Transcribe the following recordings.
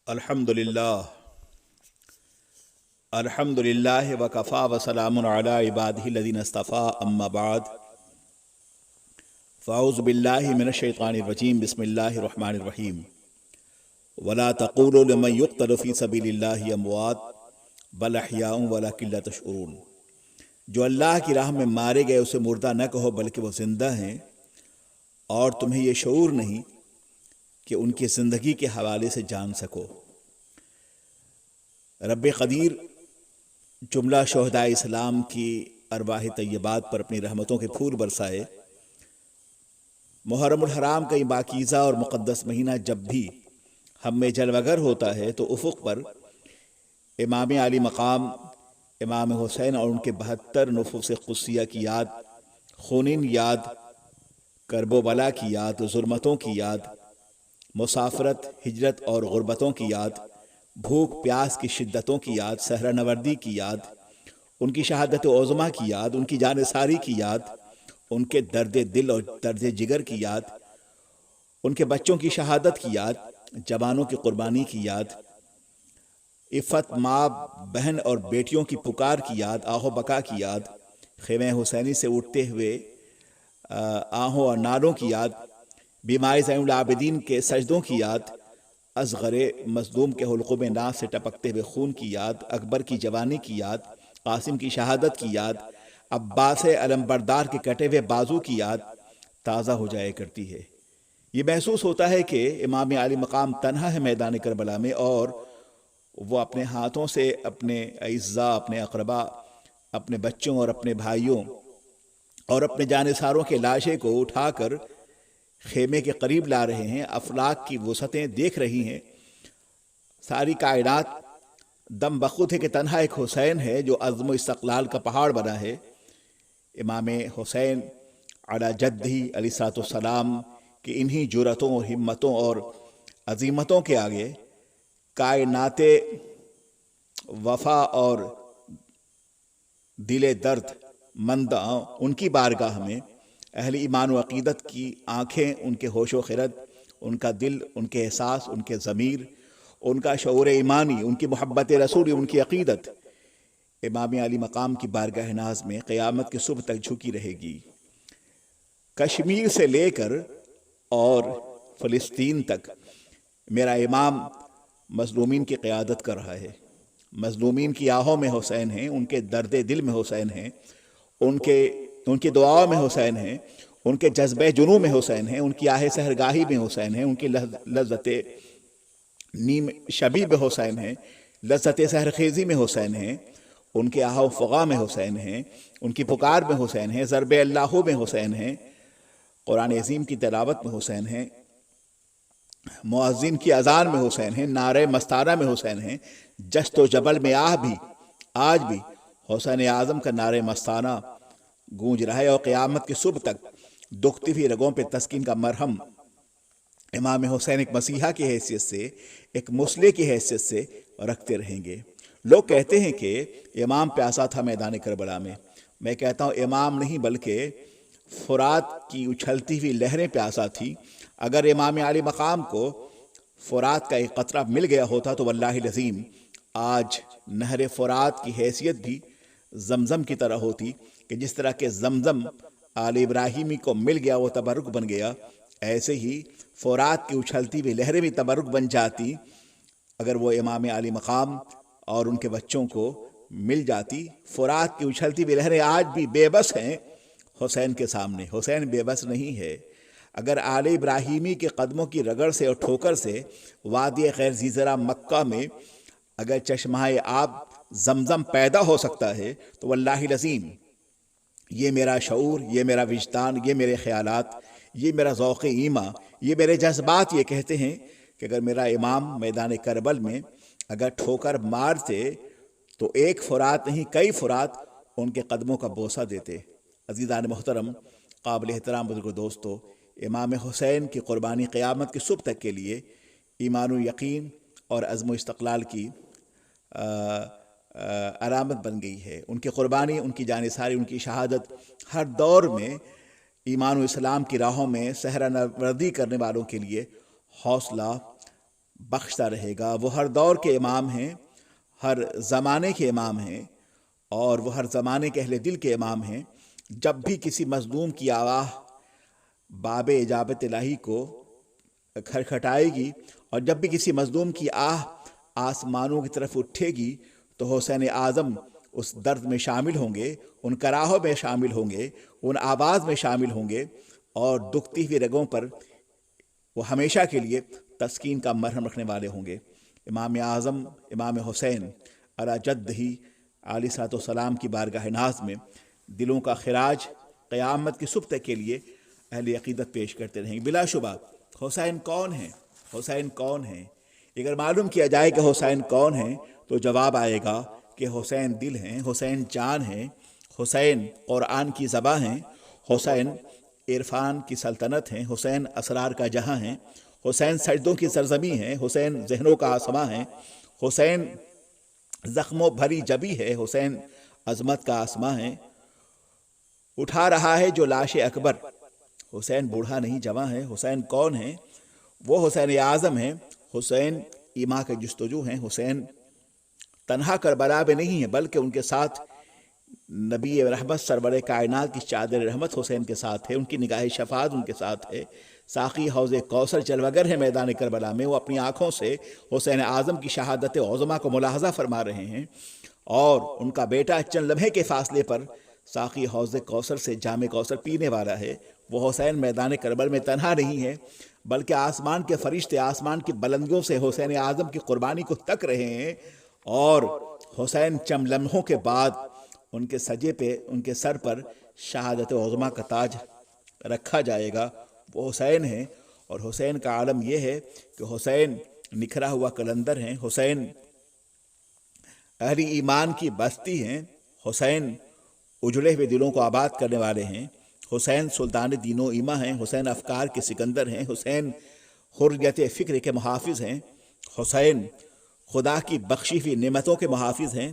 अल्हम्दुलिल्लाह वकफ़ा वसलामुन अला इबादिहिल्लज़ीना इस्तफ़ा अम्मा बाद फ़अऊज़ु बिल्लाहि मिनश्शैतानिर्रजीम बिस्मिल्लाहिर्रहमानिर्रहीम वला तक़ूलू लिमन युक़्तलु फ़ी सबीलिल्लाहि अमवात बल अहयाउन वलाकिन ला तशऊरून। जो अल्लाह की राह में मारे गए उसे मुर्दा न कहो बल्कि वो ज़िंदा हैं, और तुम्हें ये शऊर नहीं कि उनकी ज़िंदगी के हवाले से जान सको। रब क़दीर जुमला शोहदा इस्लाम की अरवाह तय्यबात पर अपनी रहमतों के फूल बरसाए। मुहर्रमुल हराम का ये बाकीज़ा और मुक़द्दस महीना जब भी हम में जलवगर होता है तो उफ़ुक़ पर इमाम आली मकाम इमाम हुसैन और उनके 72 नुफूस क़ुद्सिया की याद, खूनिन याद, करबोबला की याद, ज़ुल्मतों की याद, मुसाफरत, हिजरत और गुर्बतों की याद, भूख प्यास की शिद्दतों की याद, सहरा नवर्दी की याद, उनकी शहादत ओज़मा की याद, उनकी जानिसारी की याद, उनके दर्द दिल और दर्द जिगर की याद, उनके बच्चों की शहादत की याद, जवानों की कुर्बानी की याद, इफ़्फ़त माँ बहन और बेटियों की पुकार की याद, आहो बका की याद, ख़ैमे हुसैनी से उठते हुए आहों और नालों की याद, बीमारी ज़ैनुल आबिदीन के सजदों की याद, असग़रे मज़लूम के हुल्क़ुम नास से टपकते हुए खून की याद, अकबर की जवानी की याद, कासिम की शहादत की याद, अब्बास अलमबरदार के कटे हुए बाजू की याद ताज़ा हो जाया करती है। ये महसूस होता है कि इमाम आली मकाम तन्हा है मैदान करबला में, और वो अपने हाथों से अपने अइज़्ज़ा, अपने अक़रबा, अपने बच्चों और अपने भाइयों और अपने जानिसारों के लाशे को उठाकर खेमे के करीब ला रहे हैं। अफलाक की वसअतें देख रही हैं। सारी कायनात दम बखुद है कि तन्हा एक हुसैन है जो अज़्म इस्तक़लाल का पहाड़ बना है। इमाम हुसैन अला जद्दी अलैहिस्सलाम की इन्हीं जुरतों, हिम्मतों और अज़ीमतों के आगे कायनाते वफ़ा और दिले दर्द मंदा उनकी बारगाह में अहले ईमान व अक़ीदत की आँखें, उनके होश व खिरत, उनका दिल, उनके एहसास, उनके ज़मीर, उनका शऊर ईमानी, उनकी मोहब्बत रसूल, उनकी अक़ीदत इमाम अली मकाम की बारगाह नाज में क़यामत की सुबह तक झुकी रहेगी। कश्मीर से लेकर और फ़लस्तीन तक मेरा इमाम मज़लूमीन की क़यादत कर रहा है। मज़लूमीन की आहों में हुसैन हैं, उनके दर्द दिल में हुसैन हैं, उनकी दुआओं में हुसैन हैं, उनके जज्बे जुनू में हुसैन हैं, उनकी आहे सहरगाही में हुसैन हैं, उनकी लज़्ज़ते नीम शबी में हुसैन हैं, लज़्ज़ते सहरखेज़ी में हुसैन हैं, उनके आहा फ़ुग़ा में हुसैन हैं, उनकी पुकार में हुसैन हैं, ज़रब अल्लाहु में हुसैन हैं, कुरान अज़ीम की तिलावत में हुसैन हैं, मुअज़्ज़िन की अज़ान में हुसैन हैं, नारे मस्ताना में हुसैन हैं। जश्त व जबल में आज भी हुसैन आज़म का नारे मस्ताना गूंज रहा है, और क़यामत की सुबह तक दुखती हुई रगों पे तस्कीन का मरहम इमाम हुसैन एक मसीहा की हैसियत से, एक मुस्लिह की हैसियत से रखते रहेंगे। लोग कहते हैं कि इमाम प्यासा था मैदान करबला में। मैं कहता हूँ इमाम नहीं बल्कि फ़ुरात की उछलती हुई लहरें प्यासा थी। अगर इमाम आली मकाम को फ़ुरात का एक कतरा मिल गया होता तो वल्लाहि लज़ीम आज नहर फ़ुरात की हैसियत भी ज़मज़म की तरह होती, कि जिस तरह के ज़मज़म आल इब्राहिमी को मिल गया वो तबरुक बन गया, ऐसे ही फ़ुरात की उछलती हुई लहरें भी तबरुक बन जाती अगर वो इमाम आली मकाम और उनके बच्चों को मिल जाती। फ़ुरात की उछलती हुई लहरें आज भी बेबस हैं हुसैन के सामने। हुसैन बेबस नहीं है। अगर आल इब्राहिमी के कदमों की रगड़ से और ठोकर से वादी खैर ज़ीज़रा मक्का में अगर चश्माए आब ज़मज़म पैदा हो सकता है तो वल्लाहि लज़ीम ये मेरा शऊर, ये मेरा विजदान, ये मेरे ख़यालात, ये मेरा ज़ौक़ ईमा, ये मेरे जज्बात ये कहते हैं कि अगर मेरा इमाम मैदान करबल में अगर ठोकर मारते तो एक फ़ुरात नहीं कई फ़ुरात उनके कदमों का बोसा देते। अज़ीज़ान मोहतरम, काबिल एहतराम बुज़ुर्ग दोस्तों, इमाम हुसैन की क़ुरबानी क़यामत की सुबह तक के लिए ईमान व यकीन और अज़्म व इस्तक़लाल की अलामत बन गई है। उनकी क़ुरबानी, उनकी जानिसारी, उनकी शहादत हर दौर में ईमान व इस्लाम की राहों में सहरा नवर्दी करने वालों के लिए हौसला, بخشتا رہے گا۔ وہ ہر دور کے امام ہیں، ہر زمانے کے امام ہیں، اور وہ ہر زمانے کے اہل دل کے امام ہیں۔ جب بھی کسی مظلوم کی آواز باب اجابت الہی کو کھٹکھٹائے گی، اور جب بھی کسی مظلوم کی آہ آسمانوں کی طرف اٹھے گی، تو حسین اعظم اس درد میں شامل ہوں گے، ان کراہوں میں شامل ہوں گے، ان آواز میں شامل ہوں گے، اور دکھتی ہوئی رگوں پر وہ ہمیشہ کے لیے تسکین کا مرہم رکھنے والے ہوں گے۔ امام اعظم امام حسین علی جدہ علیہ الصلوۃ والسلام کی بارگاہ ناز میں دلوں کا خراج قیامت کی صبح تک کے لیے اہل عقیدت پیش کرتے رہیں گے۔ بلا شبہ حسین کون ہیں؟ حسین کون ہیں؟ اگر معلوم کیا جائے کہ حسین کون ہیں تو جواب آئے گا کہ حسین دل ہیں، حسین جان ہیں، حسین قرآن کی زباں ہیں، حسین عرفان کی سلطنت ہیں، حسین اسرار کا جہاں ہیں، حسین سجدوں کی سرزمین ہیں، حسین ذہنوں کا آسماں ہیں، حسین زخموں بھری جبی ہے، حسین عظمت کا آسماں ہے۔ اٹھا رہا ہے جو لاش اکبر، حسین بوڑھا نہیں جواں ہے۔ حسین کون ہیں؟ وہ حسین اعظم ہیں، حسین ایما کے جستجو ہیں، حسین تنہا کربلا میں نہیں ہیں بلکہ ان کے ساتھ نبی رحمت سرور کائنات کی چادر رحمت حسین کے ساتھ ہے، ان کی نگاہ شفاعت ان کے ساتھ ہے۔ ساقی حوض کوثر جلوگر ہے میدان کربلا میں، وہ اپنی آنکھوں سے حسین اعظم کی شہادت عظمیٰ کو ملاحظہ فرما رہے ہیں، اور ان کا بیٹا چند لمحے کے فاصلے پر ساقی حوض کوثر سے جام کوثر پینے والا ہے۔ وہ حسین میدان کربلا میں تنہا نہیں ہے بلکہ آسمان کے فرشتے آسمان کی بلندیوں سے حسین اعظم کی قربانی کو تک رہے ہیں، اور حسین چند لمحوں کے بعد ان کے سجے پہ، ان کے سر پر شہادت عظمیٰ کا تاج رکھا جائے گا۔ وہ حسین ہیں، اور حسین کا عالم یہ ہے کہ حسین نکھرا ہوا قلندر ہیں، حسین اہل ایمان کی بستی ہیں، حسین اجڑے ہوئے دلوں کو آباد کرنے والے ہیں، حسین سلطان دین و ایما ہیں، حسین افکار کے سکندر ہیں، حسین حریت فکر کے محافظ ہیں، حسین خدا کی بخشی ہوئی نعمتوں کے محافظ ہیں،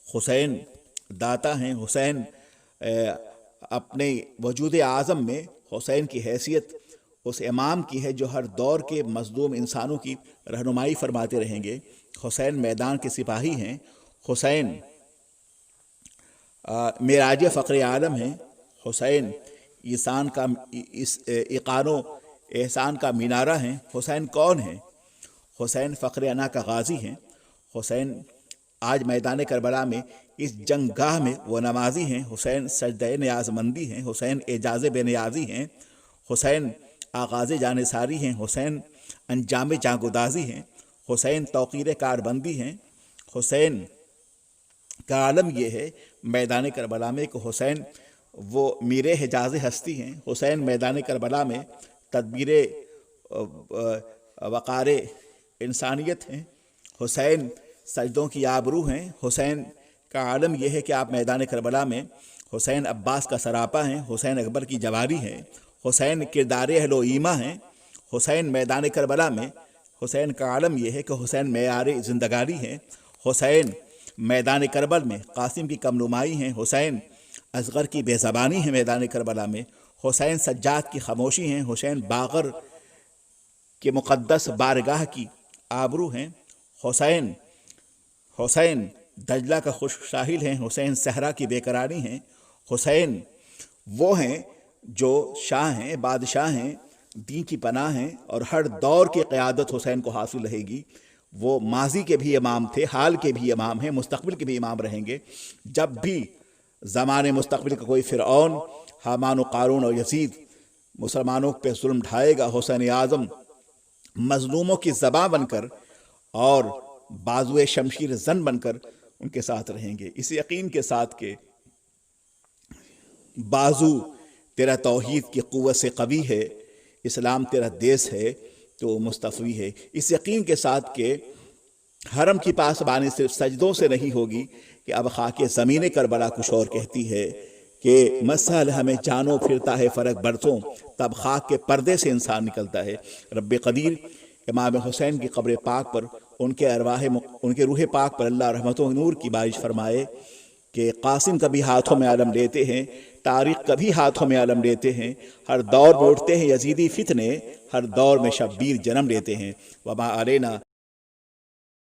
حسین داتا ہیں، حسین اپنے وجود اعظم میں حسین کی حیثیت اس امام کی ہے جو ہر دور کے مظلوم انسانوں کی رہنمائی فرماتے رہیں گے۔ حسین میدان کے سپاہی ہیں، حسین معراج فقر عالم ہیں، حسین ایقان و احسان کا مینارہ ہیں۔ حسین کون ہیں؟ حسین فخر انا کا غازی ہیں، حسین آج میدان کربلا میں اس جنگ گاہ میں وہ نمازی ہیں، حسین سجدہ نیاز مندی ہیں، حسین اعجاز بے نیازی ہیں، حسین آغاز جانثاری ہیں، حسین انجام جاں-گدازی ہیں، حسین توقیر کاربندی ہیں۔ حسین کا عالم یہ ہے میدان کربلا میں کہ حسین وہ میر حجاز ہستی ہیں، حسین میدان کربلا میں تدبیر وقار انسانیت ہیں، حسین سجدوں کی آبرو ہیں۔ حسین کا عالم یہ ہے کہ آپ میدان کربلا میں حسین عباس کا سراپا ہیں، حسین اکبر کی جواری ہیں، حسین کردار اہل و ایما ہیں۔ حسین میدان کربلا میں حسین کا عالم یہ ہے کہ حسین معیار زندگانی ہیں، حسین میدان کربلا میں قاسم کی کم نمائی ہیں، حسین اصغر کی بے زبانی ہے میدان کربلا میں، حسین سجاد کی خاموشی ہیں، حسین باغر کے مقدس بارگاہ کی آبرو ہیں، حسین دجلہ کا خشک ساحل ہیں، حسین صحرا کی بے قراری ہیں، حسین وہ ہیں جو شاہ ہیں، بادشاہ ہیں، دین کی پناہ ہیں، اور ہر دور کی قیادت حسین کو حاصل رہے گی۔ وہ ماضی کے بھی امام تھے، حال کے بھی امام ہیں، مستقبل کے بھی امام رہیں گے۔ جب بھی زمانے مستقبل کا کوئی فرعون، حامان و قارون اور یزید مسلمانوں پہ ظلم ڈھائے گا، حسین اعظم مظلوموں کی زباں بن کر اور بازوئے شمشیر زن بن کر ان کے ساتھ رہیں گے، اس یقین کے ساتھ کہ بازو تیرا توحید کی قوت سے قوی ہے، اسلام تیرا دیس ہے تو مستفوی ہے، اس یقین کے ساتھ کہ حرم کی پاسبانی صرف سجدوں سے نہیں ہوگی کہ اب خاک زمین کربلا کچھ اور کہتی ہے کہ مسل ہمیں جانو پھرتا ہے فرق برسوں، تب خاک کے پردے سے انسان نکلتا ہے۔ رب قدیر امام حسین کی قبر پاک پر ان کے روح پاک پر اللہ رحمت و نور کی بارش فرمائے کہ قاسم کبھی ہاتھوں میں علم لیتے ہیں، تاریخ کبھی ہاتھوں میں علم لیتے ہیں، ہر دور میں اٹھتے ہیں یزیدی فتنے، ہر دور میں شبیر جنم لیتے ہیں۔ وما علینا